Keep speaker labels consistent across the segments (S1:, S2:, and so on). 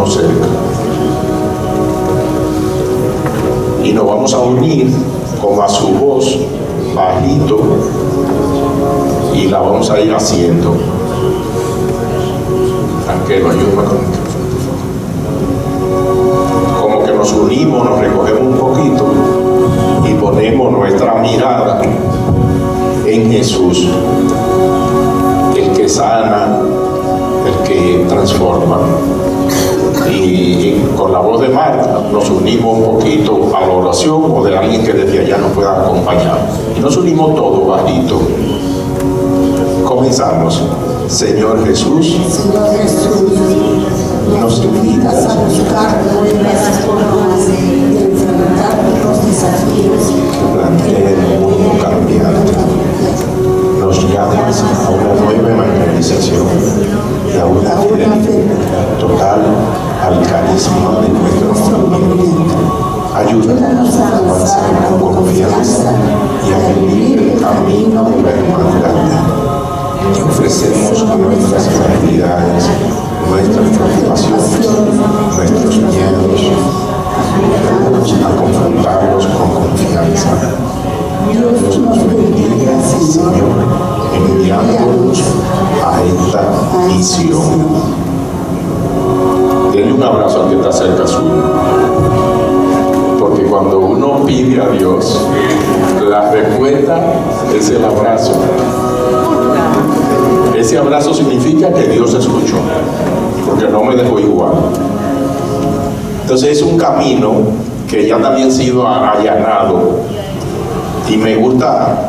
S1: tenemos cerca. Y nos vamos a unir con a su voz bajito y la vamos a ir haciendo. Tranquilo, ayúdame con el micrófono. Como que nos unimos, nos recogemos un poquito y ponemos nuestra mirada en Jesús, el que sana, el que transforma. Y con la voz de Marta nos unimos un poquito a la oración, o de alguien que desde allá nos pueda acompañar, y nos unimos todos bajito. Comenzamos. Señor Jesús, nos invitas a buscar nuestras formas de enfrentar los desafíos que plantea el mundo cambiante. Nos llamas a una nueva evangelización y a una fidelidad total al carisma de nuestro movimiento. Ayúdanos a avanzar con confianza y a vivir el camino de la hermandad. Te ofrecemos nuestras fragilidades, nuestras preocupaciones, nuestros miedos. Ayúdanos a confrontarlos con confianza. Dios nos bendiga, Señor, enviándonos a esta misión. Denle un abrazo al que está cerca suyo. Porque cuando uno pide a Dios, la respuesta es el abrazo. Ese abrazo significa que Dios escuchó, porque no me dejó igual. Entonces es un camino que ya también ha sido allanado, y me gusta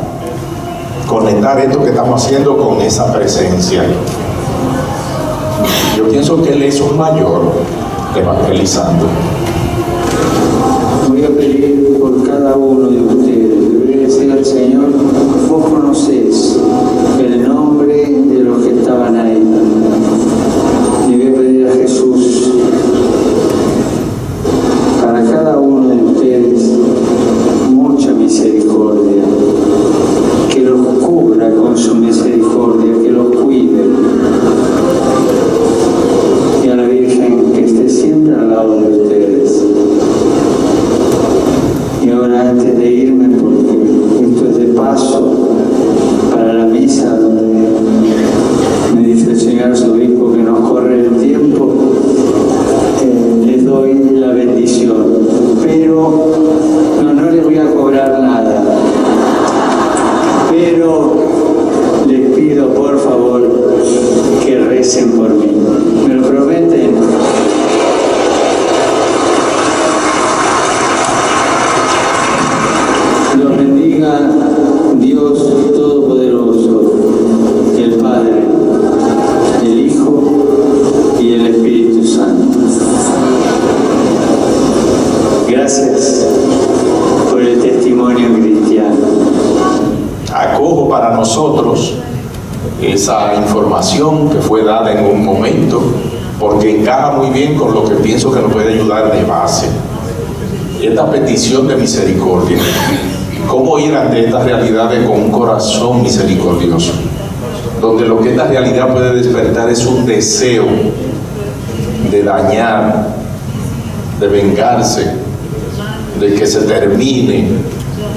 S1: conectar esto que estamos haciendo con esa presencia. Yo pienso que Él es un mayor evangelizando.
S2: Voy a pedir por cada uno de ustedes. Le voy a decir al Señor: vos conocés el nombre de los que estaban ahí. Le voy a pedir a Jesús, para cada uno de ustedes, mucha misericordia, que los cubra con su misericordia, que los cuide. Y a la Virgen, que esté siempre al lado de ustedes. Y ahora, antes de irme, porque esto es de paso para la misa, donde me dice el señor arzobispo que nos corre el tiempo, les doy la bendición, pero no les voy a cobrar nada, pero les pido por favor que recen por mí. ¿Me lo prometen? Los bendiga Dios Todopoderoso, el Padre, el Hijo y el Espíritu Santo. Gracias por el testimonio cristiano.
S1: Acojo para nosotros esa información que fue dada en un momento, porque encaja muy bien con lo que pienso que nos puede ayudar de base. Esta petición de misericordia. ¿Cómo ir ante estas realidades con un corazón misericordioso? Donde lo que esta realidad puede despertar es un deseo de dañar, de vengarse, de que se termine.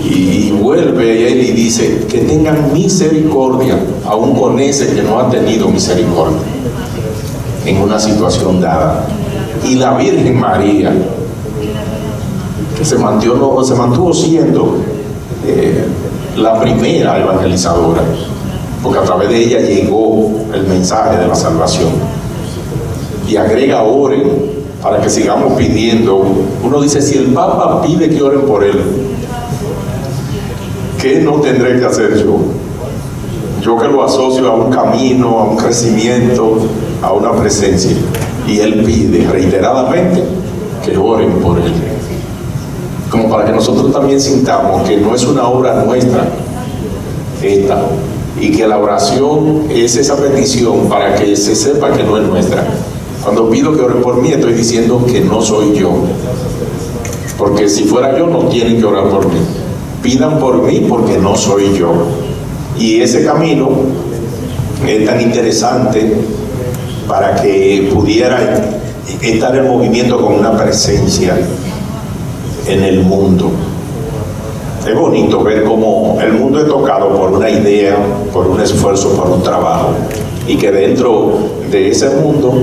S1: Y vuelve él y dice que tengan misericordia, aún con ese que no ha tenido misericordia en una situación dada. Y la Virgen María, que se mantuvo siendo la primera evangelizadora, porque a través de ella llegó el mensaje de la salvación. Y agrega: oren para que sigamos pidiendo. Uno dice: si el Papa pide que oren por él, ¿qué no tendré que hacer yo? Yo que lo asocio a un camino, a un crecimiento, a una presencia. Y él pide reiteradamente que oren por él. Como para que nosotros también sintamos que no es una obra nuestra esta, y que la oración es esa petición para que se sepa que no es nuestra. Cuando pido que oren por mí, estoy diciendo que no soy yo, porque si fuera yo no tienen que orar por mí. Pidan por mí porque no soy yo. Y ese camino es tan interesante para que pudieran estar en movimiento con una presencia en el mundo. Es bonito ver cómo el mundo es tocado por una idea, por un esfuerzo, por un trabajo, y que dentro de ese mundo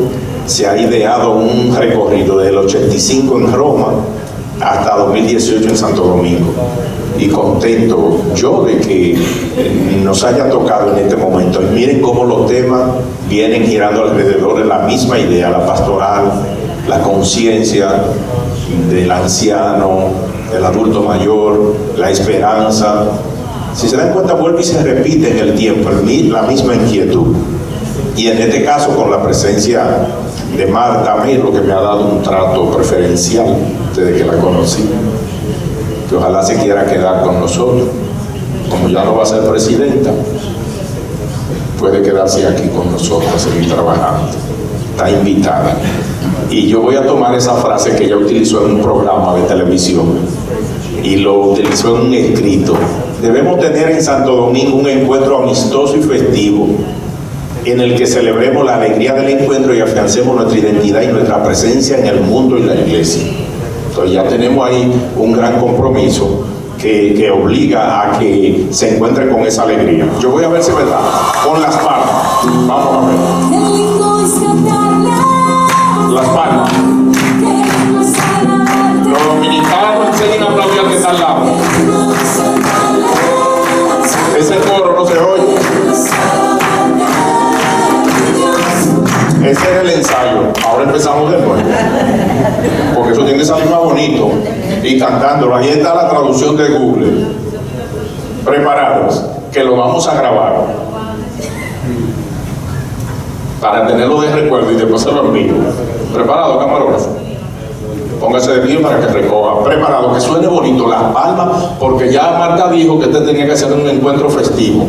S1: se ha ideado un recorrido del 85 en Roma hasta 2018 en Santo Domingo. Y contento yo de que nos haya tocado en este momento. Y miren cómo los temas vienen girando alrededor de la misma idea: la pastoral, la conciencia del anciano, del adulto mayor, la esperanza. Si se dan cuenta, vuelve y se repite en el tiempo la misma inquietud. Y en este caso, con la presencia de Marta, a mí lo que me ha dado un trato preferencial desde que la conocí, que ojalá se quiera quedar con nosotros. Como ya no va a ser presidenta, puede quedarse aquí con nosotros, seguir trabajando. Está invitada. Y yo voy a tomar esa frase que ella utilizó en un programa de televisión y lo utilizó en un escrito. Debemos tener en Santo Domingo un encuentro amistoso y festivo en el que celebremos la alegría del encuentro y afiancemos nuestra identidad y nuestra presencia en el mundo y la iglesia. Entonces ya tenemos ahí un gran compromiso que obliga a que se encuentre con esa alegría. Yo voy a ver si es verdad, con las palmas. Vamos a ver. Las palmas. Los dominicanos enseñan a aplaudir al que está al lado. Ese coro no se oye. Ese es el ensayo. Ahora empezamos de nuevo, porque eso tiene que salir más bonito y cantándolo. Ahí está la traducción de Google. Preparados, que lo vamos a grabar para tenerlo de recuerdo y después se lo envío. Preparado, camarógrafo. Póngase de pie para que recoja. Preparado, que suene bonito, las palmas, porque ya Marta dijo que este tenía que ser un encuentro festivo.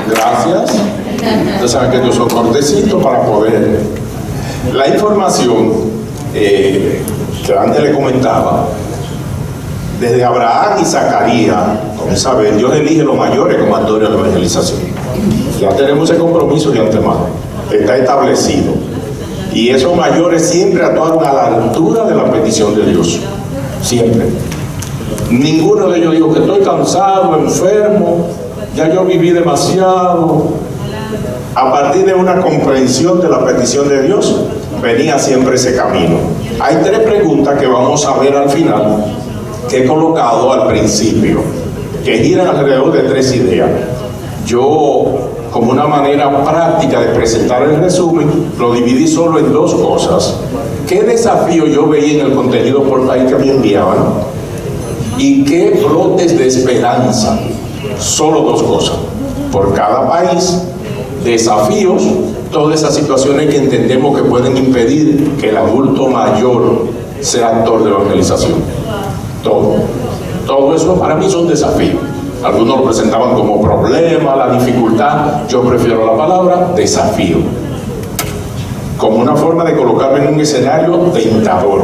S1: Gracias. Ustedes saben que estos son cortecitos para poder. La información que antes le comentaba, desde Abraham y Zacarías, con Isabel, Dios elige los mayores como actores de la evangelización. Ya tenemos ese compromiso de antemano, está establecido. Y esos mayores siempre actuaron a la altura de la petición de Dios. Siempre. Ninguno de ellos dijo que estoy cansado, enfermo, ya yo viví demasiado. A partir de una comprensión de la petición de Dios, venía siempre ese camino. Hay tres preguntas que vamos a ver al final, que he colocado al principio, que giran alrededor de tres ideas. Yo, como una manera práctica de presentar el resumen, lo dividí solo en dos cosas. ¿Qué desafío yo veía en el contenido por país que me enviaban? ¿Y qué brotes de esperanza? Solo dos cosas. Por cada país, desafíos, todas esas situaciones que entendemos que pueden impedir que el adulto mayor sea actor de la evangelización. Todo eso para mí son desafíos. Algunos lo presentaban como problema, la dificultad. Yo prefiero la palabra desafío, como una forma de colocarme en un escenario tentador.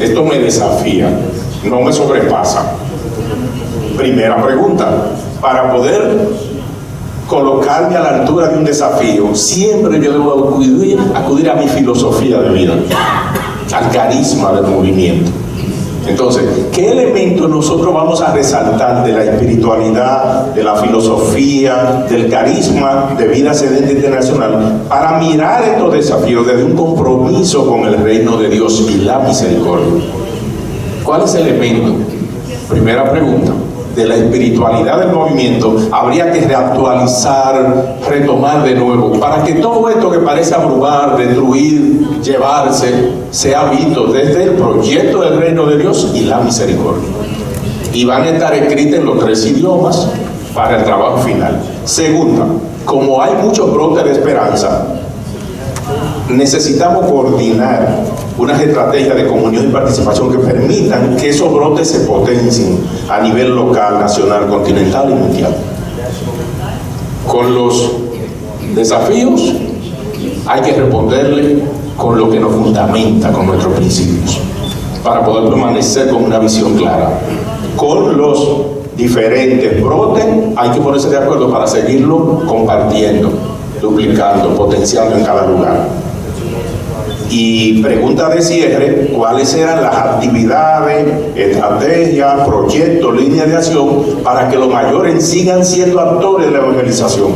S1: Esto me desafía, no me sobrepasa. Primera pregunta: para poder colocarme a la altura de un desafío, siempre yo debo acudir a mi filosofía de vida, al carisma del movimiento. Entonces, ¿qué elementos nosotros vamos a resaltar de la espiritualidad, de la filosofía, del carisma de Vida Sedente Internacional para mirar estos desafíos desde un compromiso con el reino de Dios y la misericordia? ¿Cuál es el elemento? Primera pregunta. De la espiritualidad del movimiento habría que reactualizar, retomar de nuevo, para que todo esto que parece abrumar, destruir, llevarse, sea visto desde el proyecto del reino de Dios y la misericordia. Y van a estar escritas en los tres idiomas, para el trabajo final. Segunda, como hay muchos brotes de esperanza, necesitamos coordinar unas estrategias de comunión y participación que permitan que esos brotes se potencien a nivel local, nacional, continental y mundial. Con los desafíos hay que responderle con lo que nos fundamenta, con nuestros principios, para poder permanecer con una visión clara. Con los diferentes brotes hay que ponerse de acuerdo para seguirlo compartiendo, duplicando, potenciando en cada lugar. Y pregunta de cierre: ¿cuáles eran las actividades, estrategias, proyectos, líneas de acción para que los mayores sigan siendo actores de la evangelización?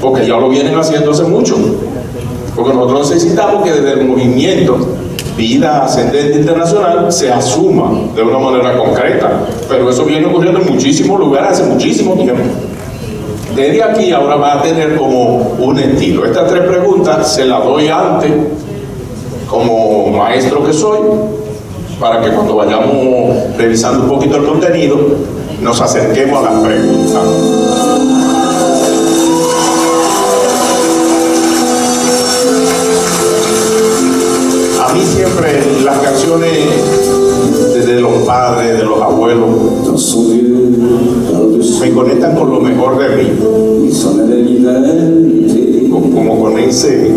S1: Porque ya lo vienen haciendo hace mucho. Porque nosotros necesitamos que desde el movimiento Vida Ascendente Internacional se asuma de una manera concreta. Pero eso viene ocurriendo en muchísimos lugares hace muchísimo tiempo. Desde aquí ahora va a tener como un estilo. Estas 3 preguntas se las doy antes, como maestro que soy, para que cuando vayamos revisando un poquito el contenido, nos acerquemos a las preguntas. A mí siempre las canciones de los padres, de los abuelos, me conectan con lo mejor de mí, como con ese,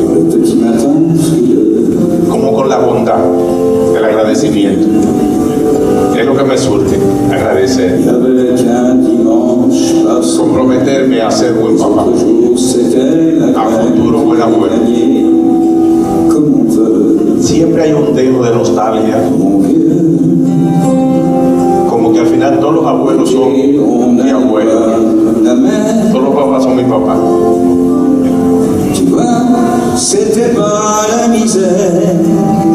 S1: como con la bondad, el agradecimiento. Es lo que me surge, agradecer, comprometerme a ser buen papá, a futuro buen abuelo. Siempre hay un dejo de nostalgia, como que al final todos los abuelos son mi abuelo, todos los papás son mi papá.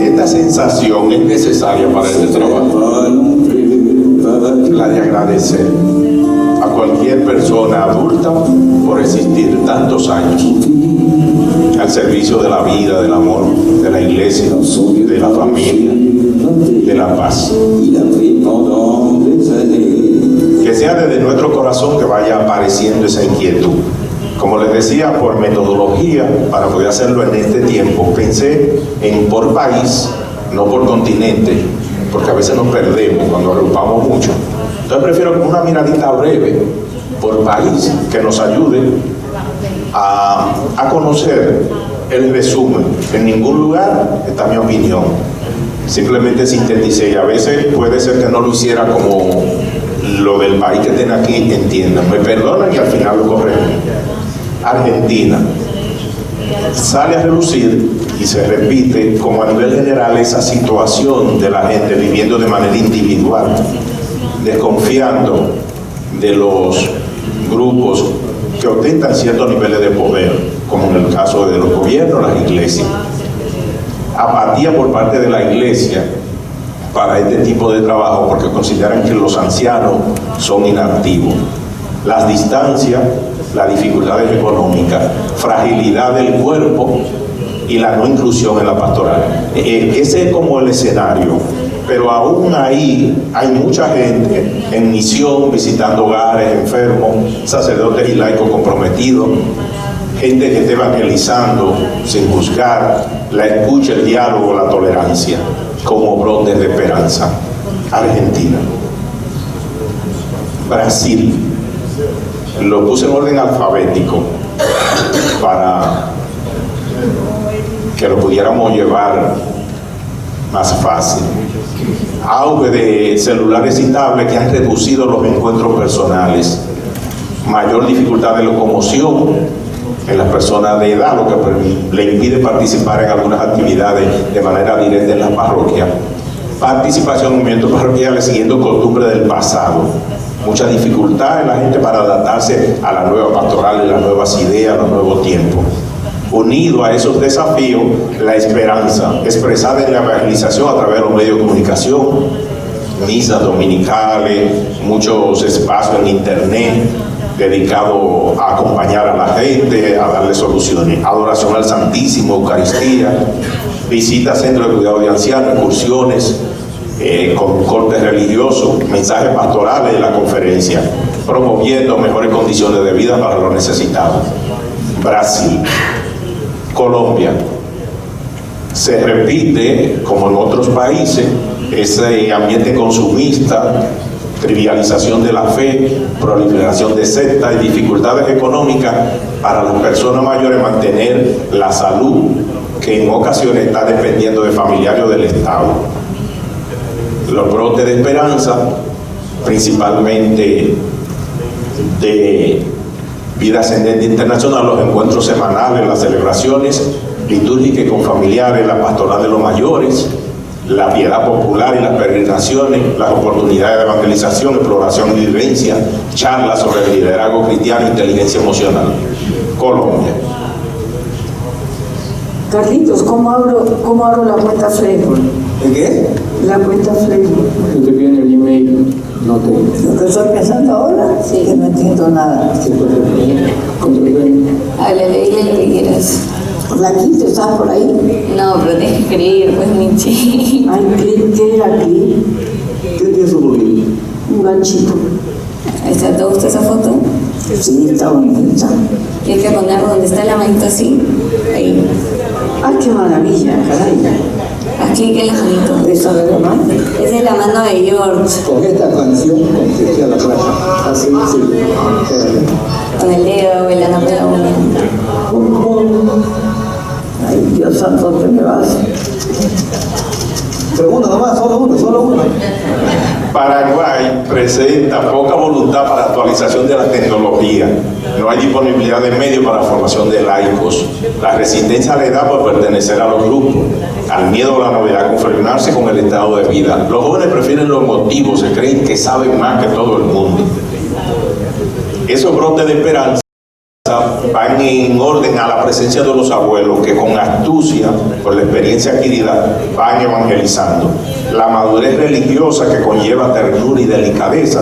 S1: Esta sensación es necesaria para este trabajo, la de agradecer a cualquier persona adulta por existir tantos años al servicio de la vida, del amor, de la iglesia, de la familia, de la paz. Que sea desde nuestro corazón que vaya apareciendo esa inquietud. Como les decía, por metodología, para poder hacerlo en este tiempo, pensé en por país, no por continente, porque a veces nos perdemos cuando agrupamos mucho. Entonces prefiero una miradita breve por país que nos ayude a conocer el resumen. En ningún lugar está mi opinión, simplemente sinteticé, y a veces puede ser que no lo hiciera como lo del país que estén aquí entiendan, me perdonan y al final lo corrigen. Argentina sale a relucir y se repite como a nivel general esa situación de la gente viviendo de manera individual, desconfiando de los grupos que ostentan ciertos niveles de poder, como en el caso de los gobiernos, las iglesias. Apatía por parte de la iglesia para este tipo de trabajo porque consideran que los ancianos son inactivos. Las distancias, las dificultades económicas, fragilidad del cuerpo y la no inclusión en la pastoral. Ese es como el escenario, pero aún ahí hay mucha gente en misión, visitando hogares, enfermos, sacerdotes y laicos comprometidos, gente que está evangelizando sin juzgar, la escucha, el diálogo, la tolerancia, como brotes de esperanza. Argentina. Brasil. Lo puse en orden alfabético para que lo pudiéramos llevar más fácil. Auge de celulares y tablets que han reducido los encuentros personales, mayor dificultad de locomoción en las personas de edad, lo que le impide participar en algunas actividades de manera directa en la parroquia, participación en movimientos parroquiales siguiendo costumbres del pasado, mucha dificultad en la gente para adaptarse a la nueva pastoral, a las nuevas ideas, a los nuevos tiempos. Unido a esos desafíos, la esperanza expresada en la evangelización a través de los medios de comunicación, misas dominicales, muchos espacios en internet dedicados a acompañar a la gente, a darle soluciones, adoración al Santísimo, Eucaristía, visitas a centros de cuidado de ancianos, excursiones, con cortes religiosos, mensajes pastorales de la conferencia. promoviendo mejores condiciones de vida para los necesitados. Brasil, Colombia. Se repite, como en otros países, ese ambiente consumista, trivialización de la fe, proliferación de sectas y dificultades económicas para las personas mayores mantener la salud, que en ocasiones está dependiendo de familiares o del Estado. Los brotes de esperanza, principalmente de Vida Ascendente Internacional, los encuentros semanales, las celebraciones litúrgicas con familiares, la pastoral de los mayores, la piedad popular y las peregrinaciones, las oportunidades de evangelización, exploración y vivencia, charlas sobre el liderazgo cristiano e inteligencia emocional. Colombia.
S3: Carlitos, ¿cómo abro la cuenta Facebook?
S4: ¿De qué?
S3: La cuenta Facebook.
S2: Yo te pido en el email, no te...
S3: Lo que estoy pensando ahora, sí, que no entiendo nada.
S5: Háblale, dile lo que quieras.
S3: Flaquito, ¿estás por ahí?
S5: No, pero tienes que escribir, pues, Michi.
S3: Ay, clip, ¿qué era clip?
S4: ¿Qué tienes por ahí?
S3: Un ganchito.
S5: ¿Te gusta esa foto?
S3: Sí, está bonita.
S5: Tienes que poner donde está la manito así. Ahí.
S3: Ay, qué maravilla, caray.
S5: Haz clic en la manito.
S3: ¿Esa de la mano?
S5: Esa es la mano de George.
S4: Con esta canción, con a la playa. Así, sí.
S5: Con el dedo, bailando con la uña.
S3: Ay, Dios santo, ¿dónde me vas?
S4: Pregunta nomás, solo uno.
S1: Paraguay presenta poca voluntad para actualización de la tecnología. No hay disponibilidad de medios para la formación de laicos. La resistencia a la edad por pertenecer a los grupos. Al miedo a la novedad, conformarse con el estado de vida. Los jóvenes prefieren los motivos, se creen que saben más que todo el mundo. Esos brotes de esperanza van en orden a la presencia de los abuelos que con astucia, por la experiencia adquirida, van evangelizando. La madurez religiosa que conlleva ternura y delicadeza,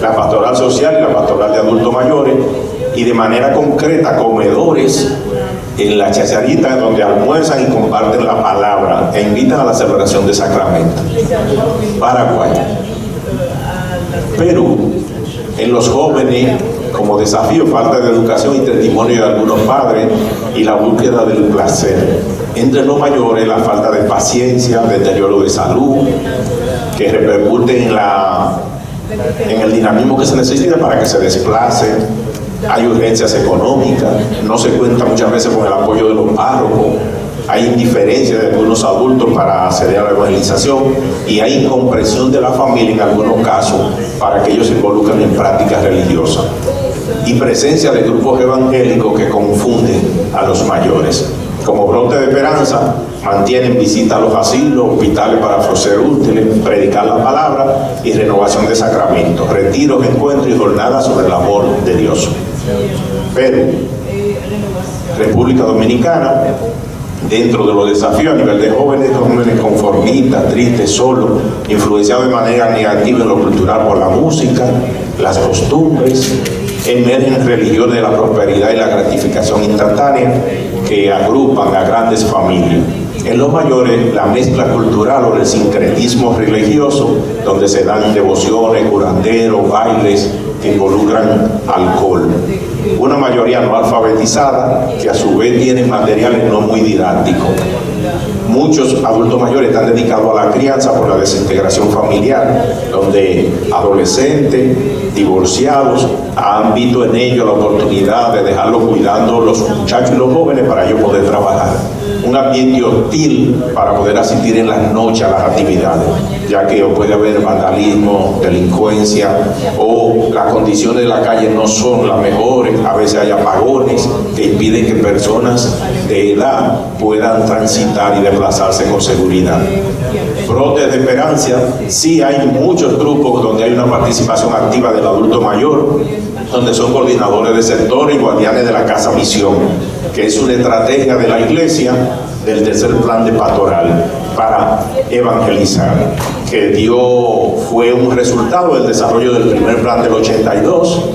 S1: la pastoral social y la pastoral de adultos mayores, y de manera concreta comedores en la chacharita donde almuerzan y comparten la palabra e invitan a la celebración de sacramentos. Paraguay. Perú. En los jóvenes, como desafío, falta de educación y testimonio de algunos padres y la búsqueda del placer. Entre los mayores, la falta de paciencia, deterioro de salud, que repercute en el dinamismo que se necesita para que se desplacen. Hay urgencias económicas, no se cuenta muchas veces con el apoyo de los párrocos, hay indiferencia de algunos adultos para acceder a la evangelización y hay incomprensión de la familia en algunos casos para que ellos se involucren en prácticas religiosas. Y presencia de grupos evangélicos que confunden a los mayores. Como brote de esperanza, mantienen visitas a los asilos, hospitales para ofrecer útiles, predicar la palabra y renovación de sacramentos, retiros, encuentros y jornadas sobre el amor de Dios. Perú, República Dominicana, dentro de los desafíos a nivel de jóvenes conformistas, tristes, solos, influenciados de manera negativa en lo cultural por la música, las costumbres, emergen religiones de la prosperidad y la gratificación instantánea que agrupan a grandes familias. En los mayores, la mezcla cultural o el sincretismo religioso, donde se dan devociones, curanderos, bailes que involucran alcohol. Una mayoría no alfabetizada, que a su vez tienen materiales no muy didácticos. Muchos adultos mayores están dedicados a la crianza por la desintegración familiar, donde adolescentes, divorciados, han visto en ellos la oportunidad de dejarlos cuidando los muchachos y los jóvenes para ellos poder trabajar. Un ambiente hostil para poder asistir en las noches a las actividades, ya que puede haber vandalismo, delincuencia, o las condiciones de la calle no son las mejores, a veces hay apagones que impiden que personas de edad puedan transitar y desplazarse con seguridad. Brotes de esperanza, sí hay muchos grupos donde hay una participación activa del adulto mayor, donde son coordinadores de sectores y guardianes de la Casa Misión, que es una estrategia de la Iglesia del tercer plan de pastoral para evangelizar, que fue un resultado del desarrollo del primer plan del 82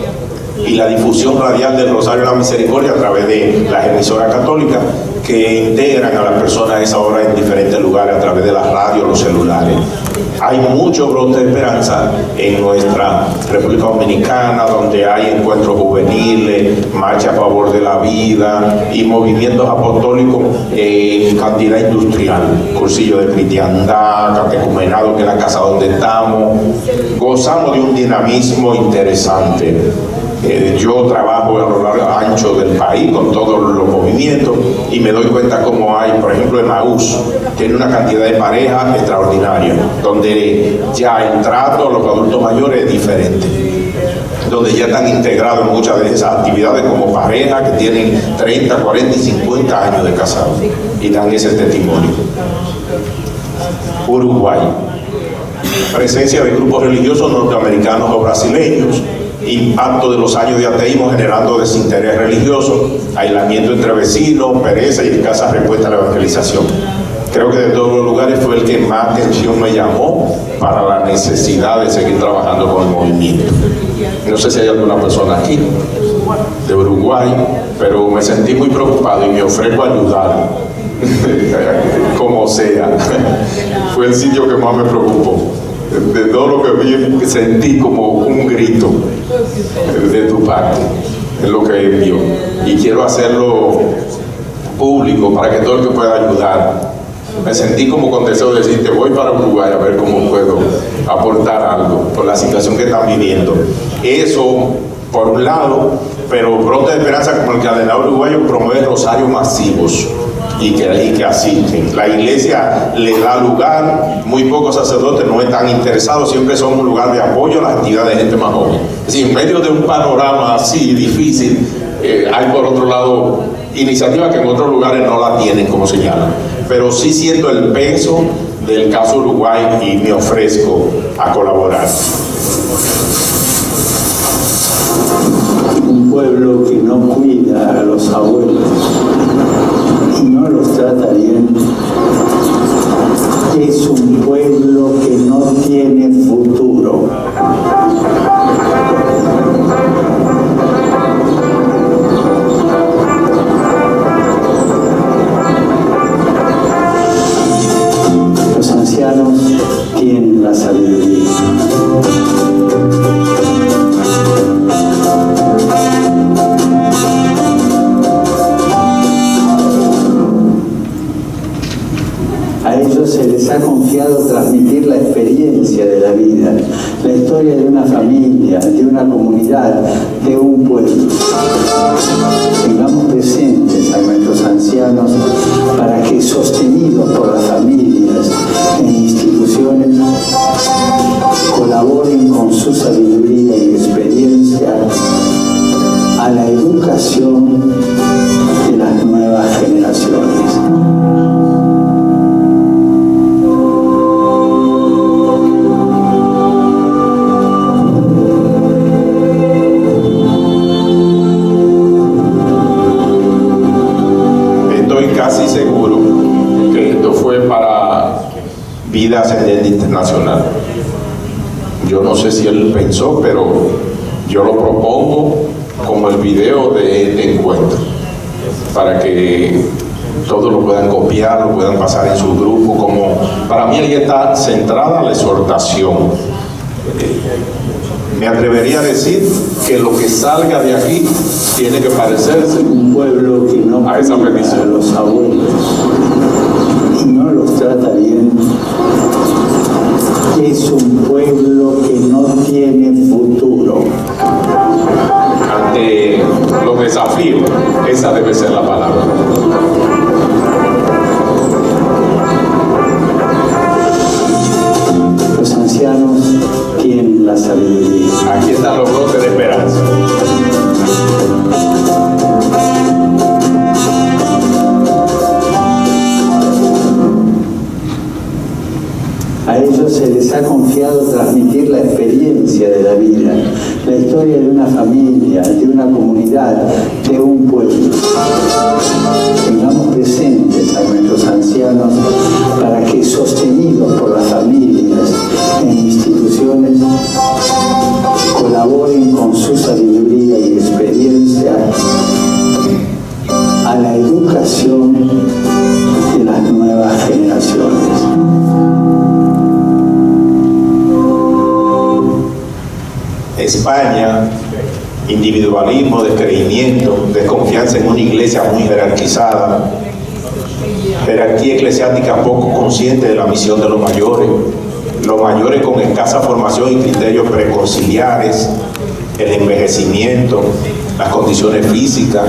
S1: y la difusión radial del Rosario de la Misericordia a través de las emisoras católicas que integran a las personas a esa hora en diferentes lugares a través de las radios, los celulares. Hay mucho brote de esperanza en nuestra República Dominicana, donde hay encuentros juveniles, marcha a favor de la vida y movimientos apostólicos en cantidad industrial, cursillo de cristiandad, catecumenado, que es la casa donde estamos. Gozamos de un dinamismo interesante. Yo trabajo a lo largo ancho del país con todos los movimientos y me doy cuenta cómo hay, por ejemplo, Emaús tiene una cantidad de parejas extraordinaria, donde ya el trato a los adultos mayores es diferente, donde ya están integrados en muchas de esas actividades como parejas que tienen 30, 40 y 50 años de casados y dan ese testimonio. Uruguay, presencia de grupos religiosos norteamericanos o brasileños, impacto de los años de ateísmo generando desinterés religioso, aislamiento entre vecinos, pereza y escasa respuesta a la evangelización. Creo que de todos los lugares fue el que más atención me llamó para la necesidad de seguir trabajando con el movimiento. No sé si hay alguna persona aquí de Uruguay, pero me sentí muy preocupado y me ofrezco a ayudar, como sea. Fue el sitio que más me preocupó. De todo lo que vi, sentí como un grito de tu parte, es lo que envió. Y quiero hacerlo público para que todo el que pueda ayudar. Me sentí como con deseo de decirte, voy para Uruguay a ver cómo puedo aportar algo por la situación que están viviendo. Eso, por un lado, pero brote de esperanza como el cardenal uruguayo promueve rosarios masivos y que asisten. La iglesia le da lugar, muy pocos sacerdotes no están interesados, siempre son un lugar de apoyo a las actividades de gente más joven. Es decir, en medio de un panorama así difícil, hay por otro lado iniciativas que en otros lugares no la tienen, como señalan. Pero sí siento el peso del caso Uruguay y me ofrezco a colaborar.
S2: Un pueblo que no cuida a los abuelos y no los trata bien es un pueblo que no tiene futuro. Los ancianos tienen la sabiduría. A ellos se les ha confiado transmitir la experiencia de la vida, la historia de una familia, de una comunidad, de un pueblo. Tengamos presentes a nuestros ancianos para que, sostenidos por las familias e instituciones, colaboren con su sabiduría y experiencia a la educación de las nuevas generaciones.
S1: Casi seguro que esto fue para Vida Ascendente Internacional. Yo no sé si él pensó, pero yo lo propongo como el video de este encuentro, para que todos lo puedan copiar, lo puedan pasar en su grupo. Como para mí ahí está centrada la exhortación. Me atrevería a decir que lo que salga de aquí tiene que parecerse
S2: Un pueblo que no
S1: a esa
S2: cuida
S1: petición.
S2: a los abuelos y no los trata bien es un pueblo que no tiene futuro.
S1: Ante los desafíos, esa debe ser la palabra.
S2: Los ancianos tienen la sabiduría.
S1: Aquí están los brotes de esperanza.
S2: A ellos se les ha confiado transmitir la experiencia de la vida, la historia de una familia, de una comunidad, de un pueblo. Tengamos presentes a nuestros ancianos para que, sostenidos por las familias e instituciones, colaboren con su sabiduría y experiencia a la educación de las nuevas generaciones.
S1: España, individualismo, descreimiento, desconfianza en una iglesia muy jerarquizada, jerarquía eclesiástica poco consciente de la misión de los mayores con escasa formación y criterios preconciliares, el envejecimiento, las condiciones físicas,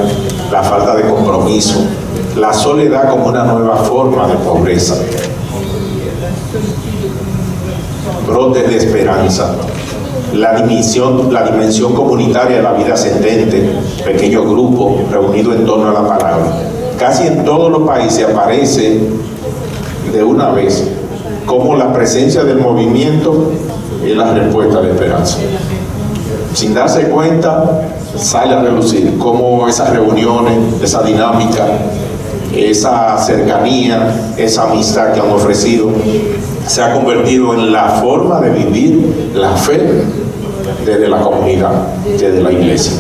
S1: la falta de compromiso, la soledad como una nueva forma de pobreza, brotes de esperanza, la dimensión comunitaria de la vida ascendente, pequeños grupos reunidos en torno a la palabra. Casi en todos los países aparece de una vez como la presencia del movimiento es la respuesta de esperanza. Sin darse cuenta, sale a relucir cómo esas reuniones, esa dinámica, esa cercanía, esa amistad que han ofrecido, se ha convertido en la forma de vivir la fe desde la comunidad, desde la iglesia.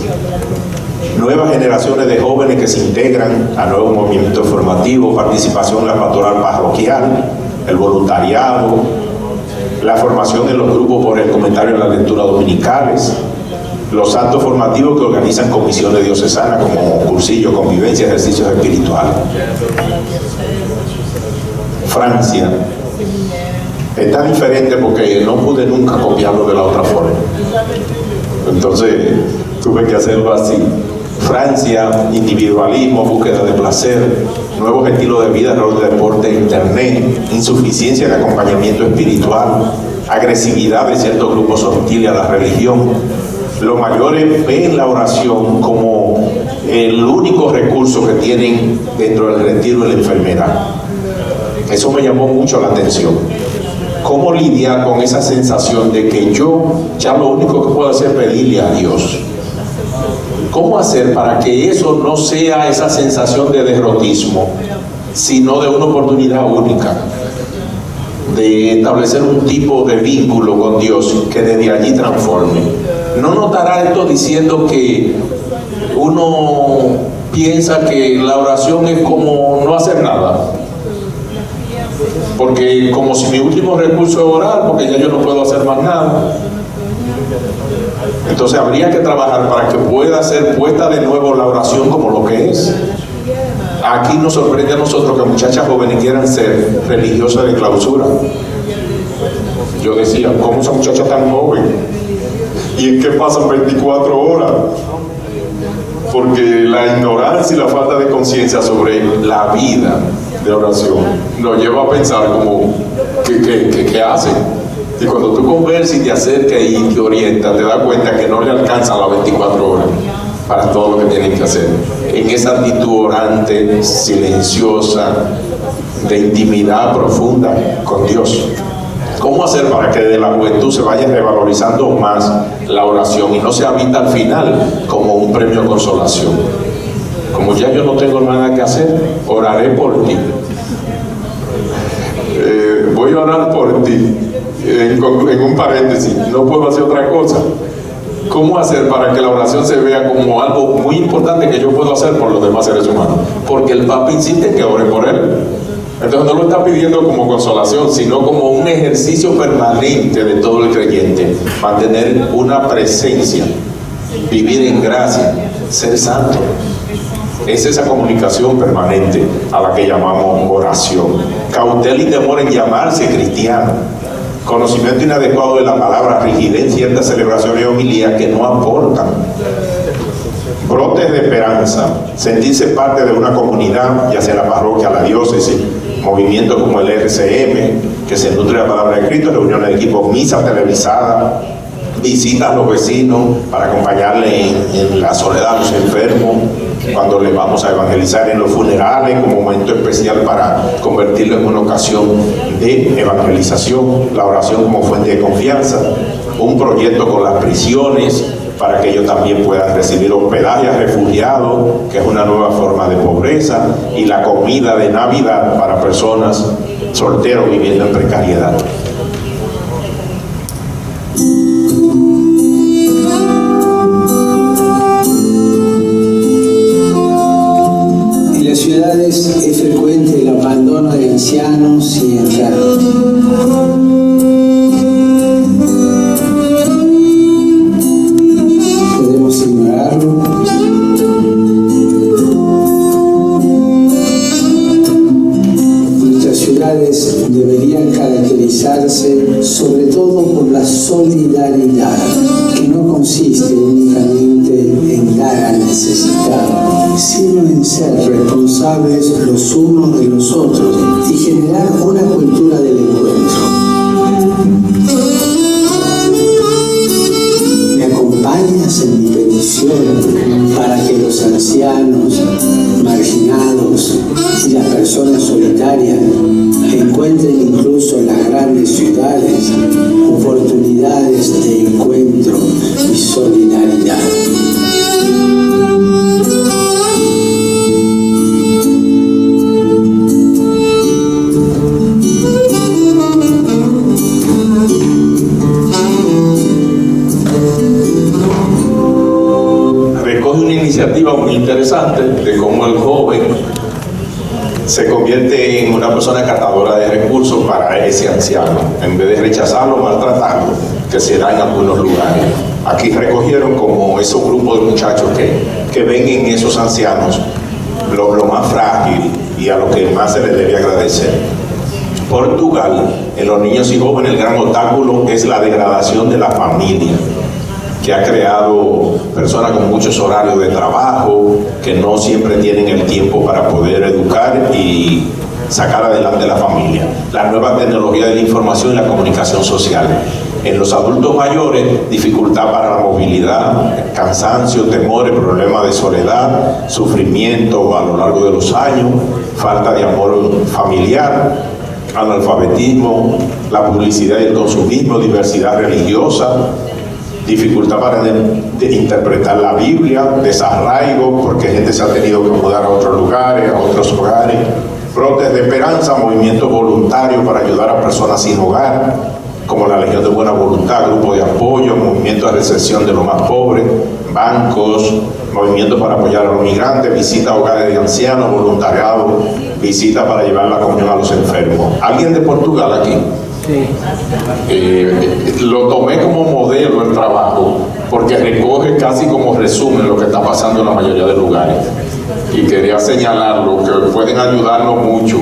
S1: Nuevas generaciones de jóvenes que se integran a nuevos movimientos formativos, participación en la pastoral parroquial, el voluntariado, la formación de los grupos por el comentario de las lecturas dominicales, los actos formativos que organizan comisiones diocesanas como cursillos, convivencia, ejercicios espirituales. Francia está diferente porque no pude nunca copiarlo de la otra forma, entonces tuve que hacerlo así. Francia, individualismo, búsqueda de placer, nuevos estilos de vida, rol de deporte, internet, insuficiencia de acompañamiento espiritual, agresividad de ciertos grupos hostiles a la religión. Los mayores ven la oración como el único recurso que tienen dentro del retiro de la enfermedad. Eso me llamó mucho la atención. ¿Cómo lidiar con esa sensación de que yo ya lo único que puedo hacer es pedirle a Dios? ¿Cómo hacer para que eso no sea esa sensación de derrotismo, sino de una oportunidad única de establecer un tipo de vínculo con Dios que desde allí transforme? No notará esto diciendo que uno piensa que la oración es como no hacer nada, porque como si mi último recurso es orar, porque ya yo no puedo hacer más nada. Entonces habría que trabajar para que pueda ser puesta de nuevo la oración como lo que es. Aquí nos sorprende a nosotros que muchachas jóvenes quieran ser religiosas de clausura. Yo decía, ¿cómo esa muchacha tan joven? ¿Y en qué pasan 24 horas? Porque la ignorancia y la falta de conciencia sobre la vida de oración nos lleva a pensar como, ¿qué hacen? Y cuando tú conversas y te acercas y te orientas, te das cuenta que no le alcanzan las 24 horas para todo lo que tienen que hacer. En esa actitud orante, silenciosa, de intimidad profunda con Dios. ¿Cómo hacer para que desde la juventud se vaya revalorizando más la oración y no sea vista al final como un premio de consolación? Como ya yo no tengo nada que hacer, oraré por ti. Voy a orar por ti. En un paréntesis, no puedo hacer otra cosa. ¿Cómo hacer para que la oración se vea como algo muy importante que yo puedo hacer por los demás seres humanos? Porque el Papa insiste que ore por él. Entonces no lo está pidiendo como consolación, sino como un ejercicio permanente de todo el creyente. Mantener una presencia, vivir en gracia, ser santo. Es esa comunicación permanente a la que llamamos oración. Cautela y temor en llamarse cristiano. Conocimiento inadecuado de la palabra, rigidez en ciertas celebraciones y homilías que no aportan. Brotes de esperanza, sentirse parte de una comunidad, ya sea la parroquia, la diócesis, movimientos como el RCM, que se nutre de la palabra de Cristo, reuniones de equipos, misa televisada, visitas a los vecinos para acompañarle en la soledad a los enfermos, cuando les vamos a evangelizar en los funerales como momento especial para convertirlo en una ocasión de evangelización, la oración como fuente de confianza, un proyecto con las prisiones para que ellos también puedan recibir hospedaje a refugiados, que es una nueva forma de pobreza, y la comida de Navidad para personas solteros viviendo en precariedad.
S6: Es frecuente el abandono de ancianos y enfermos. que no consiste únicamente en dar al necesitado, sino en ser responsables los unos de los otros y generar una cultura del encuentro. ¿Me acompañas en mi petición para que los ancianos, marginados y las personas solitarias encuentren incluso en las grandes ciudades oportunidades de encuentro y solidaridad?
S1: Recoge una iniciativa muy interesante de cómo el joven se convierte en una persona catadora de recursos para ese anciano, en vez de rechazarlo, maltratarlo, que se da en algunos lugares. Aquí recogieron como esos grupos de muchachos que ven en esos ancianos lo más frágil y a lo que más se les debe agradecer. Portugal, en los niños y jóvenes, el gran obstáculo es la degradación de la familia, que ha creado personas con muchos horarios de trabajo, que no siempre tienen el tiempo para poder educar y sacar adelante la familia. La nueva tecnología de la información y la comunicación social. En los adultos mayores, dificultad para la movilidad, cansancio, temores, problemas de soledad, sufrimiento a lo largo de los años, falta de amor familiar, analfabetismo, la publicidad y el consumismo, diversidad religiosa, dificultad para interpretar la Biblia, desarraigo, porque gente se ha tenido que mudar a otros lugares, a otros hogares, brotes de esperanza, movimientos voluntarios para ayudar a personas sin hogar, como la Legión de Buena Voluntad, grupo de apoyo, movimientos de recepción de los más pobres, bancos, movimientos para apoyar a los migrantes, visita a hogares de ancianos, voluntariado, visita para llevar la comunión a los enfermos. ¿Alguien de Portugal aquí? Lo tomé como modelo el trabajo porque recoge casi como resumen lo que está pasando en la mayoría de lugares, y quería señalarlo, que pueden ayudarnos mucho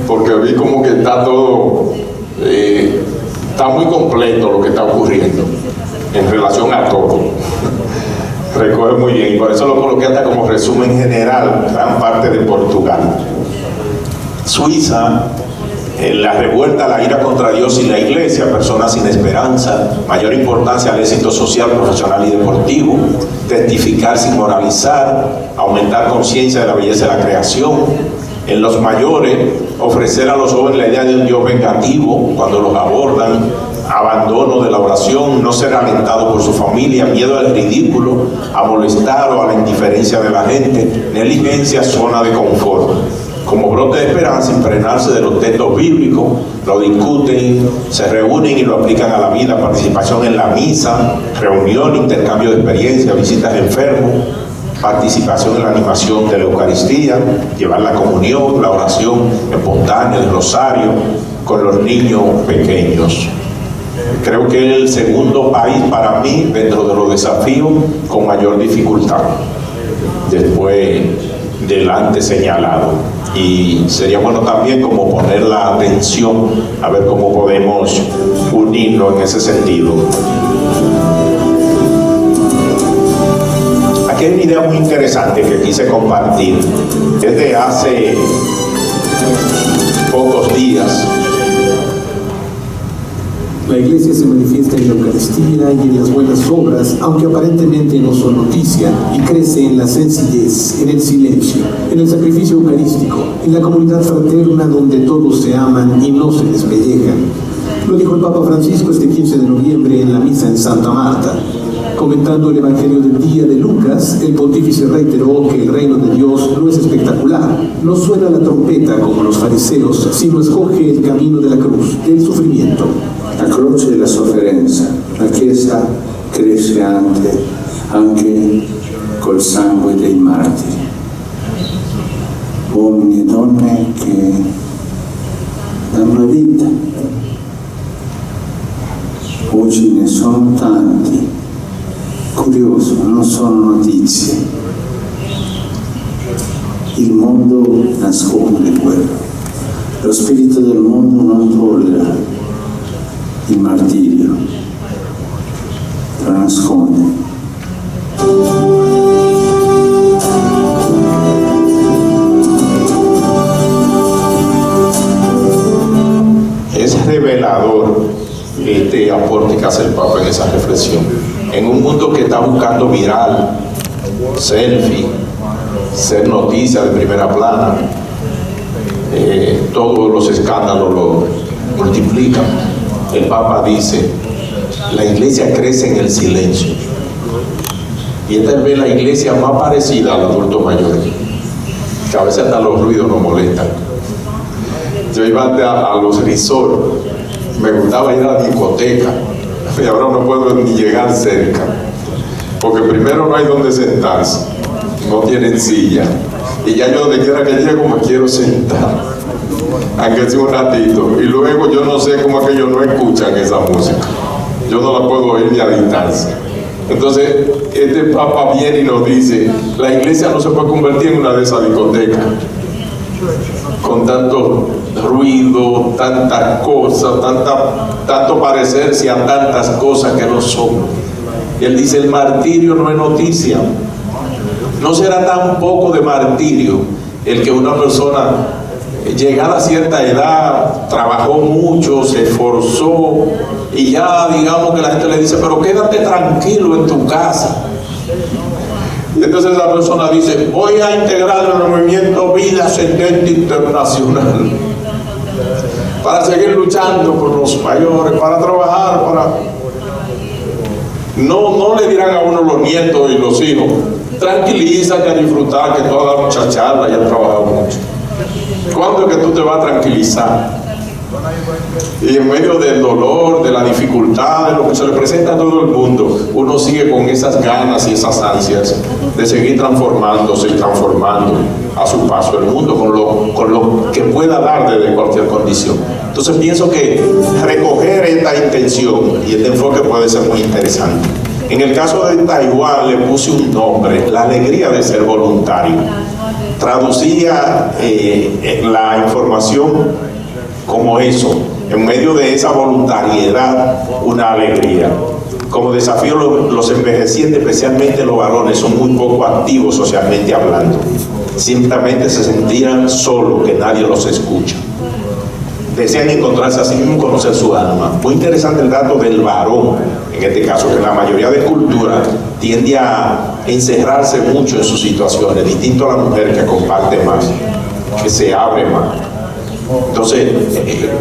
S1: porque vi como que está todo está muy completo lo que está ocurriendo en relación a todo. Recoge muy bien, y por eso lo coloqué hasta como resumen general, gran parte de Portugal. Suiza, la revuelta, la ira contra Dios y la iglesia, personas sin esperanza, mayor importancia al éxito social, profesional y deportivo, testificar sin moralizar, aumentar conciencia de la belleza de la creación. En los mayores, ofrecer a los jóvenes la idea de un Dios vengativo cuando los abordan, abandono de la oración, no ser alentado por su familia, miedo al ridículo, a molestar o a la indiferencia de la gente, negligencia, zona de confort. Como brote de esperanza, impregnarse de los textos bíblicos, lo discuten, se reúnen y lo aplican a la vida, participación en la misa, reunión, intercambio de experiencias, visitas a enfermos, participación en la animación de la Eucaristía, llevar la comunión, la oración espontánea, el rosario, con los niños pequeños. Creo que es el segundo país para mí, dentro de los desafíos, con mayor dificultad, después del antes señalado. Y sería bueno también como poner la atención a ver cómo podemos unirlo en ese sentido. Aquí hay una idea muy interesante que quise compartir. Desde hace pocos días,
S7: la Iglesia se manifiesta en la Eucaristía y en las buenas obras, aunque aparentemente no son noticia, y crece en la sencillez, en el silencio, en el sacrificio eucarístico, en la comunidad fraterna donde todos se aman y no se despellejan. Lo dijo el Papa Francisco este 15 de noviembre en la misa en Santa Marta. Comentando el Evangelio del día de Lucas, el pontífice reiteró que el reino de Dios no es espectacular, no suena la trompeta como los fariseos, sino escoge el camino de la cruz, del sufrimiento.
S2: La croce della sofferenza, la Chiesa cresce anche col sangue dei martiri, uomini e donne che danno vita. Oggi ne sono tanti, curioso, non sono notizie. Il mondo nasconde quello, lo spirito del mondo non tollera il martirio. nasconde.
S1: Es revelador este aporte que hace el Papa en esa reflexión. En un mundo que está buscando viral, selfie, ser noticia de primera plana, todos los escándalos lo multiplican. El Papa dice, la iglesia crece en el silencio. Y esta es la iglesia más parecida al adulto mayor, que a veces hasta los ruidos nos molestan. Yo iba a los resorts, me gustaba ir a la discoteca, y ahora no puedo ni llegar cerca, porque primero no hay donde sentarse, no tienen silla, y ya yo donde quiera que llego me quiero sentar, aunque sea un ratito, y luego yo no sé cómo es que ellos no escuchan esa música, yo no la puedo oír ni a distancia. Entonces, este Papa viene y nos dice, la iglesia no se puede convertir en una de esas discotecas, con tanto ruido, tantas cosas, tanto parecerse a tantas cosas que no son. Y él dice, el martirio no es noticia. No será tan poco de martirio el que una persona, llegada a cierta edad, trabajó mucho, se esforzó, y ya digamos que la gente le dice, pero quédate tranquilo en tu casa. Y entonces la persona dice, voy a integrar el movimiento Vida Ascendente Internacional para seguir luchando por los mayores, para trabajar, No le dirán a uno los nietos y los hijos, tranquilízate a disfrutar que toda la muchachada ya ha trabajado mucho. ¿Cuándo es que tú te vas a tranquilizar? Y en medio del dolor, de la dificultad, de lo que se le presenta a todo el mundo, uno sigue con esas ganas y esas ansias de seguir transformándose y transformando a su paso el mundo con lo que pueda dar desde cualquier condición. Entonces pienso que recoger esta intención y este enfoque puede ser muy interesante. En el caso de Taiwán le puse un nombre, la alegría de ser voluntario. Traducía la información como eso, en medio de esa voluntariedad, una alegría. Como desafío, los envejecientes, especialmente los varones, son muy poco activos socialmente hablando. Simplemente se sentían solos, que nadie los escucha. Desean encontrarse a sí mismos, conocer su alma. Muy interesante el dato del varón, en este caso, que en la mayoría de culturas tiende a encerrarse mucho en sus situaciones, distinto a la mujer que comparte más, que se abre más. Entonces,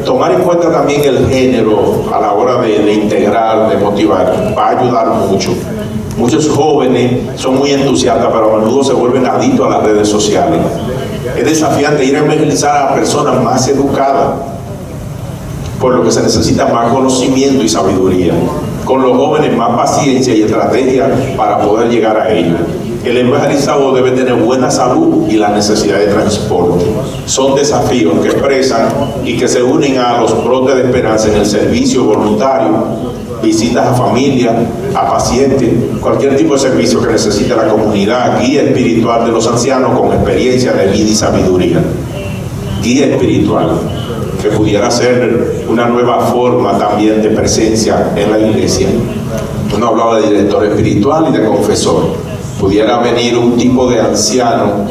S1: tomar en cuenta también el género a la hora de integrar, de motivar, va a ayudar mucho. Muchos jóvenes son muy entusiastas, pero a menudo se vuelven adictos a las redes sociales. Es desafiante ir a evangelizar a personas más educadas, por lo que se necesita más conocimiento y sabiduría. Con los jóvenes, más paciencia y estrategia para poder llegar a ellos. El evangelizador debe tener buena salud y la necesidad de transporte. Son desafíos que expresan y que se unen a los brotes de esperanza en el servicio voluntario, visitas a familia, a pacientes, cualquier tipo de servicio que necesite la comunidad, guía espiritual de los ancianos con experiencia de vida y sabiduría. Guía espiritual, que pudiera ser una nueva forma también de presencia en la iglesia. Uno hablaba de director espiritual y de confesor. Pudiera venir un tipo de anciano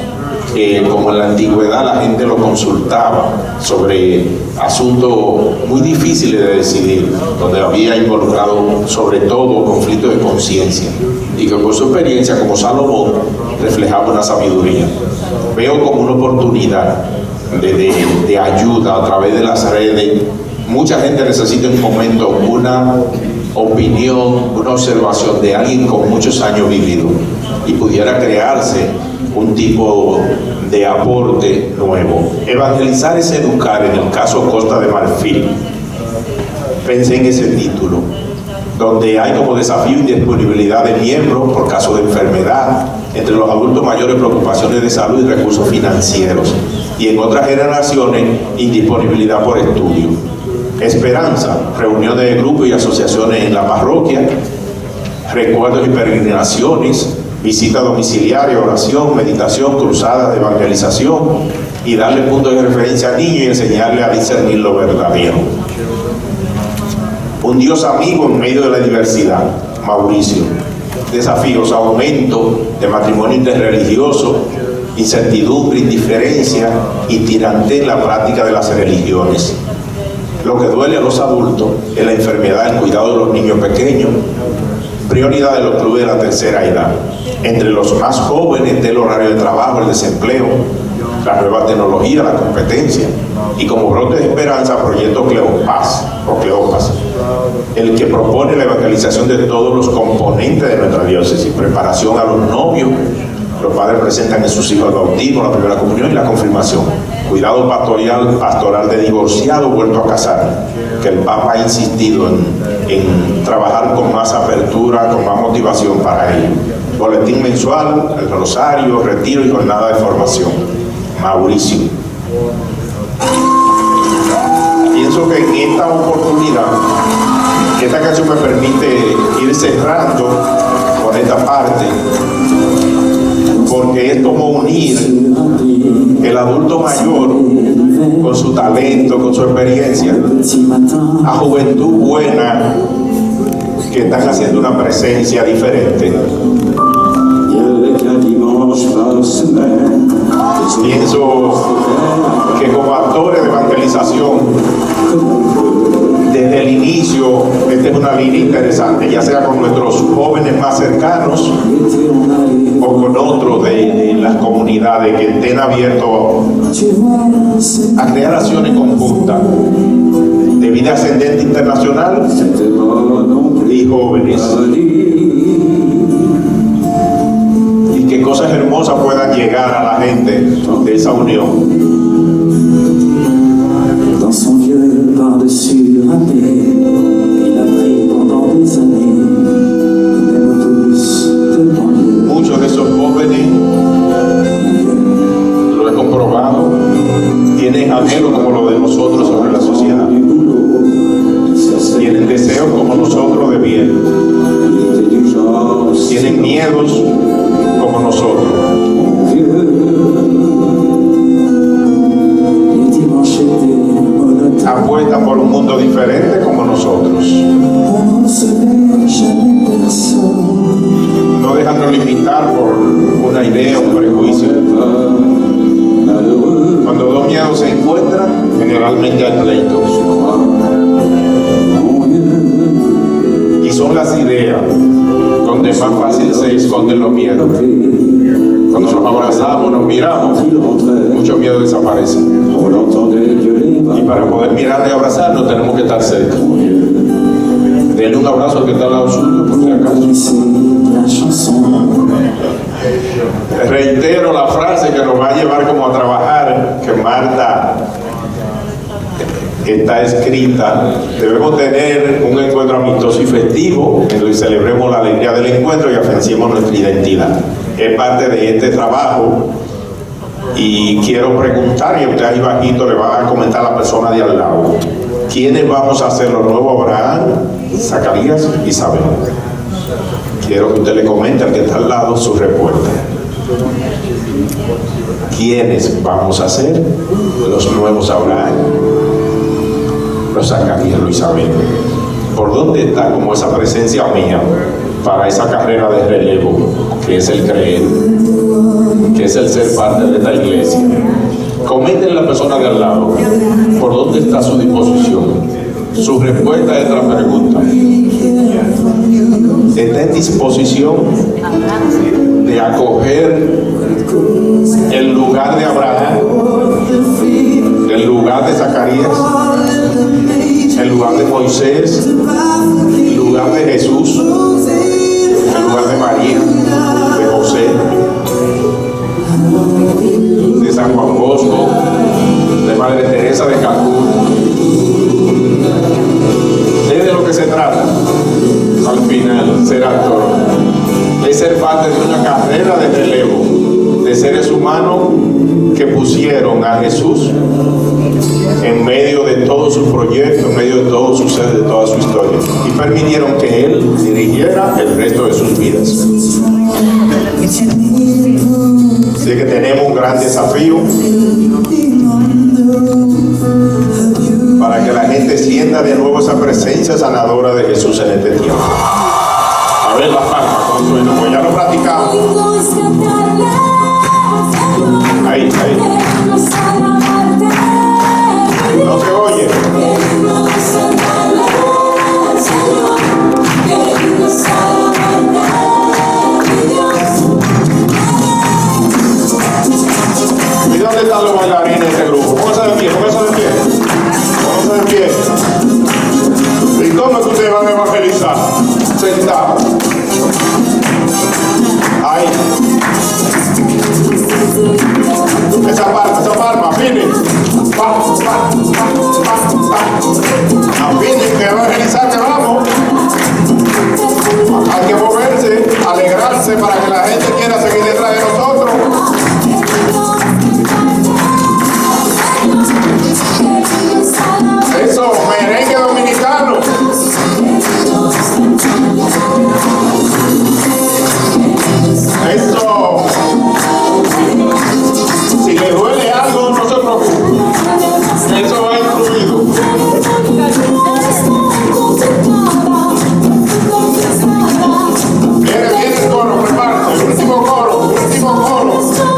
S1: que, como en la antigüedad, la gente lo consultaba sobre asuntos muy difíciles de decidir, donde había involucrado sobre todo conflictos de conciencia, y que por su experiencia como Salomón reflejaba una sabiduría. Veo como una oportunidad de ayuda a través de las redes. Mucha gente necesita en un momento una opinión, una observación de alguien con muchos años vividos, y pudiera crearse un tipo de aporte nuevo. Evangelizar es educar, en el caso Costa de Marfil. Pensé en ese título, donde hay como desafío indisponibilidad de miembros por caso de enfermedad, entre los adultos mayores preocupaciones de salud y recursos financieros, y en otras generaciones indisponibilidad por estudio. Esperanza, reuniones de grupos y asociaciones en la parroquia, recuerdos y peregrinaciones, visita domiciliaria, oración, meditación, cruzadas de evangelización, y darle puntos de referencia a niños y enseñarle a discernir lo verdadero. Un Dios amigo en medio de la diversidad. Mauricio. Desafíos: aumento de matrimonio interreligioso, incertidumbre, indiferencia y tirantez en la práctica de las religiones. Lo que duele a los adultos es la enfermedad, el cuidado de los niños pequeños. Prioridad de los clubes de la tercera edad. Entre los más jóvenes del horario de trabajo, el desempleo, la nueva tecnología, la competencia. Y como brote de esperanza, proyecto Cleopas, el que propone la evangelización de todos los componentes de nuestra diócesis, preparación a los novios. Los padres presentan en sus hijos el bautismo, la primera comunión y la confirmación. Cuidado pastoral de divorciado vuelto a casar, que el Papa ha insistido en trabajar con más apertura, con más motivación para ello. Boletín mensual, el rosario, retiro y jornada de formación. Mauricio. Pienso que en esta oportunidad, esta canción me permite ir cerrando con esta parte, porque es como unir el adulto mayor con su talento, con su experiencia, a juventud buena que están haciendo una presencia diferente. Pienso que como actores de evangelización, desde el inicio, esta es una línea interesante, ya sea con nuestros jóvenes más cercanos o con otros de las comunidades que estén abiertos a crear acciones conjuntas de vida ascendente internacional y jóvenes, y que cosas hermosas puedan llegar a la gente de esa unión.
S8: Dans son vieux par-dessus le râpé, il a pris pendant des années le même autobus de banlieue.
S1: Muchos de esos jóvenes, lo he comprobado, tienen anhelo como lo de nosotros sobre la sociedad. Tienen deseos como nosotros de bien. Tienen miedos como nosotros. Apuestan por un mundo diferente como nosotros. No dejando limitar por una idea o un prejuicio. Cuando dos miedos se encuentran, generalmente hay pleito. Y son las ideas donde más fácil se esconden los miedos. Cuando nos abrazamos, nos miramos, muchos miedos desaparecen. Y para poder mirar y abrazarnos tenemos que estar cerca. Denle un abrazo al que está al lado suyo, por si acaso. Reitero la frase que nos va a llevar como a trabajar, que Marta está escrita. Debemos tener un encuentro amistoso y festivo en donde celebremos la alegría del encuentro y afiancemos nuestra identidad. Es parte de este trabajo. Y quiero preguntar, y usted ahí bajito le va a comentar a la persona de al lado, ¿quiénes vamos a ser los nuevos Abraham, Zacarías y Isabel? Quiero que usted le comente al que está al lado su respuesta. ¿Quiénes vamos a ser los nuevos Abraham, los Zacarías, los Isabel? ¿Por dónde está como esa presencia mía para esa carrera de relevo, que es el creer, que es el ser parte de esta iglesia? Comenten la persona de al lado, ¿por dónde está su disposición? Su respuesta a esta pregunta. ¿Está en disposición de acoger el lugar de Abraham, el lugar de Zacarías, el lugar de Moisés, el lugar de Jesús, el lugar de María, de José, de San Juan Bosco, de Madre Teresa de Calcuta? Es de lo que se trata al final, ser actor, es ser parte de una carrera de relevo de seres humanos que pusieron a Jesús en medio de todo su proyecto, en medio de todo su ser, de toda su historia, y permitieron que Él dirigiera el resto de sus vidas. Así que tenemos un gran desafío para que la gente sienta de nuevo esa presencia sanadora de Jesús en este tiempo. A ver las palmas, ¿cómo suena? Pues ya lo practicamos. Ahí. No se oye. ¿Y dónde están los bailarines de este grupo? Pónganse de pie. ¿Y cómo es que ustedes van a evangelizar? Sentados. Ahí. Esa palma, afinen. Afinen, que evangelizar, que vamos. Hay que moverse, alegrarse para que la gente quiera seguir detrás de nosotros. Eso, merengue dominicano. Eso. Si le duele algo, no se preocupe. Eso va incluido. Viene el coro, prepárate. Último coro.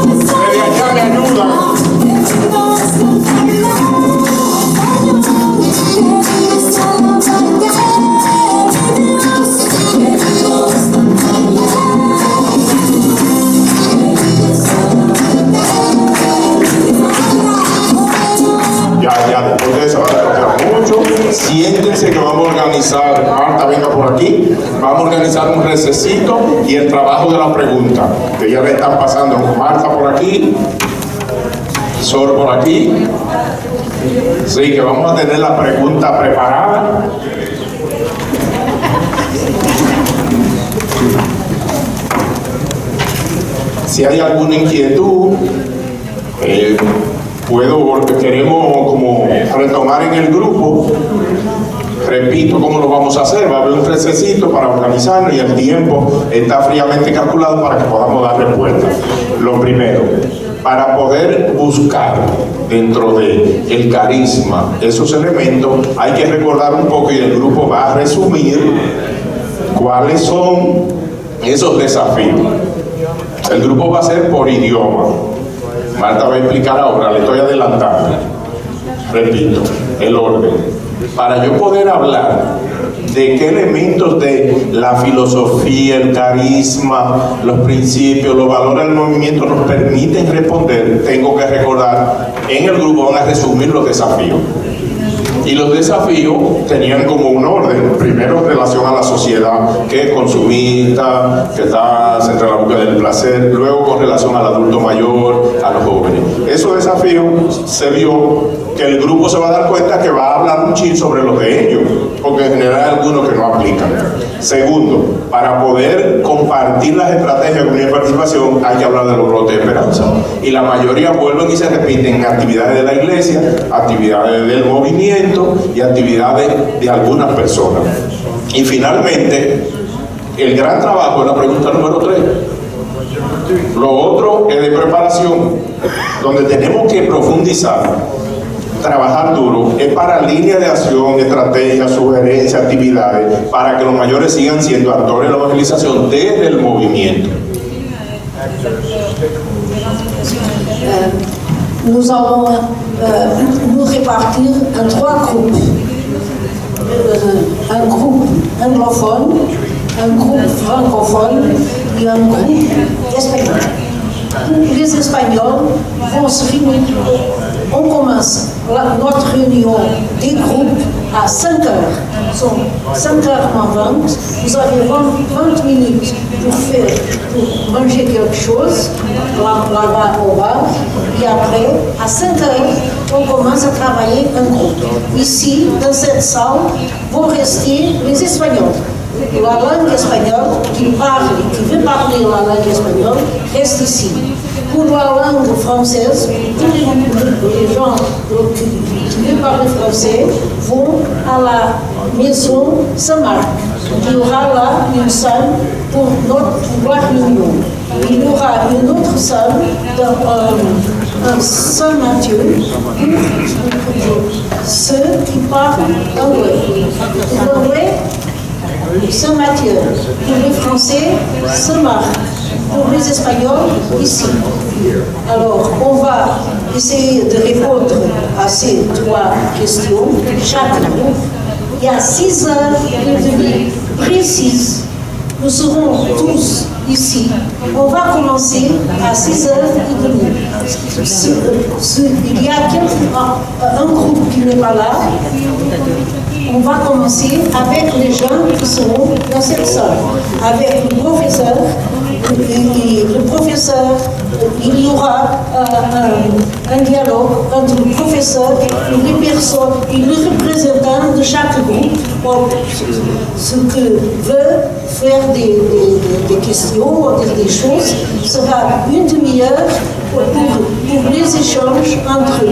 S1: Desde allá me ayudan. Ya después de eso van a tocar mucho. Siéntense que vamos a organizar, Marta venga por aquí, vamos a organizar un recesito y el trabajo de la pregunta, que ya le están pasando Marta por aquí, Sor por aquí. Sí, que vamos a tener la pregunta preparada. Si hay alguna inquietud, queremos como retomar en el grupo. Repito cómo lo vamos a hacer. Va a haber un recesito para organizarnos y el tiempo está fríamente calculado para que podamos dar respuesta. Lo primero, para poder buscar dentro del carisma esos elementos, hay que recordar un poco y el grupo va a resumir cuáles son esos desafíos. El grupo va a ser por idioma. Marta va a explicar ahora, le estoy adelantando. Repito, el orden. Para yo poder hablar de qué elementos de la filosofía, el carisma, los principios, los valores del movimiento nos permiten responder, tengo que recordar, en el grupo van a resumir los desafíos. Y los desafíos tenían como un orden, primero en relación a la sociedad, que es consumista, que está centrada en la búsqueda del placer, luego con relación al adulto mayor, a los jóvenes. Esos desafíos se vio que el grupo se va a dar cuenta que va a hablar un chin sobre los de ellos, porque en general hay algunos que no aplican. Segundo, para poder compartir las estrategias de comunidad de participación hay que hablar de los brotes de esperanza. Y la mayoría vuelven y se repiten en actividades de la iglesia, actividades del movimiento y actividades de algunas personas. Y finalmente, el gran trabajo es la pregunta número 3. Lo otro es de preparación, donde tenemos que profundizar, trabajar duro, es para líneas de acción, estrategias, sugerencias, actividades, para que los mayores sigan siendo actores de la evangelización desde el movimiento.
S3: Nous allons nous répartir en 3 groupes. Un groupe anglophone, un groupe francophone et un groupe espagnol. Les Espagnols vont se réunir. On commence notre réunion des groupes à 5 heures. Sont 5h20. Vous avez 20 minutes pour manger quelque chose là-bas au bar. Et après, à 5 heures, on commence à travailler un groupe. Ici, dans cette salle, vont rester les Espagnols. La langue espagnole, qui veut parler la langue espagnole, reste ici. Pour la langue française, tous les gens qui veulent parler français vont à la maison Saint-Marc. Il y aura là une salle pour notre réunion. Il y aura une autre salle dans Saint-Mathieu pour ceux qui parlent anglais. L'anglais, Saint-Mathieu. Pour les Français, Saint-Marc. Pour les Espagnols, ici. Alors, on va essayer de répondre à ces 3 questions chaque jour. Il y a 6h30 précises. Nous serons tous ici. On va commencer à 6h30. Il y a un groupe qui n'est pas là. On va commencer avec les gens qui seront dans cette salle, avec le professeur. Et le professeur, il y aura un dialogue entre le professeur et les personnes, et le représentant de chaque groupe, ce que veut faire des questions ou des choses, sera une demi-heure pour les échanges entre